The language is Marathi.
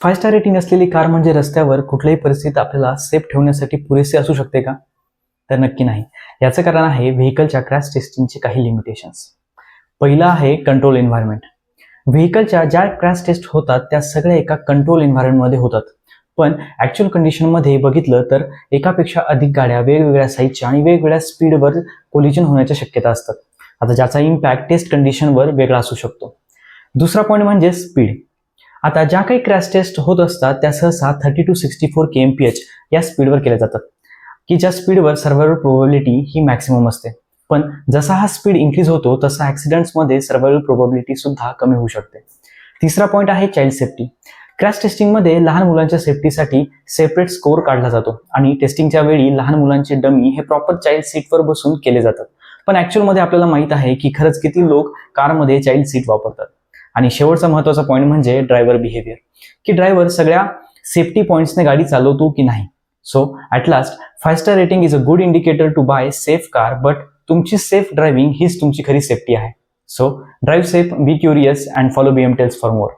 5 स्टार रेटिंग असलेली कार म्हणजे रस्त्यावर कुठल्याही परिस्थितीत आपल्याला सेफ ठेवण्यासाठी पुरेसे असू शकते का? तर नक्की नाही. याचं कारण आहे व्हेकलच्या क्रॅश टेस्टिंगचे काही लिमिटेशन्स. पहिलं आहे कंट्रोल एन्व्हायरमेंट. व्हेकलच्या ज्या क्रॅश टेस्ट होतात त्या सगळ्या एका कंट्रोल एन्व्हायरमेंटमध्ये होतात. पण ॲक्च्युअल कंडिशनमध्ये बघितलं तर एकापेक्षा अधिक गाड्या वेगवेगळ्या साईजच्या आणि वेगवेगळ्या स्पीडवर कोलिजन होण्याच्या शक्यता असतात. आता ज्याचा इम्पॅक्ट टेस्ट कंडिशनवर वेगळा असू शकतो. दुसरा पॉईंट म्हणजे स्पीड. आता ज्या काही क्रॅश टेस्ट होत असतात त्या सहसा 30 to 64 kmph या स्पीडवर केल्या जातात, की ज्या स्पीडवर सर्व्हायव्हल प्रोबॅबिलिटी ही मॅक्सिमम असते. पण जसा हा स्पीड इन्क्रीज होतो तसा ॲक्सिडेंट्समध्ये सर्व्हायव्हल प्रोबॅबिलिटी सुद्धा कमी होऊ शकते. तिसरा पॉईंट आहे चाइल्ड सेफ्टी. क्रॅश टेस्टिंगमध्ये लहान मुलांच्या सेफ्टीसाठी सेपरेट स्कोअर काढला जातो आणि टेस्टिंगच्या वेळी लहान मुलांचे डमी हे प्रॉपर चाइल्ड सीटवर बसून केले जातात. पण ॲक्च्युअलमध्ये आपल्याला माहित आहे की खरंच किती लोक कारमध्ये चाइल्ड सीट वापरतात. आणि शेवटचा महत्त्वाचा पॉईंट म्हणजे ड्रायव्हर बिहेवियर, की ड्रायव्हर सगळ्या सेफ्टी पॉईंट्सने गाडी चालवतो की नाही. So at last 5 star rating is a good indicator to buy safe car, but तुमची सेफ ड्रायव्हिंग हीच तुमची खरी सेफ्टी आहे. So drive safe, be curious and follow BM tales for more.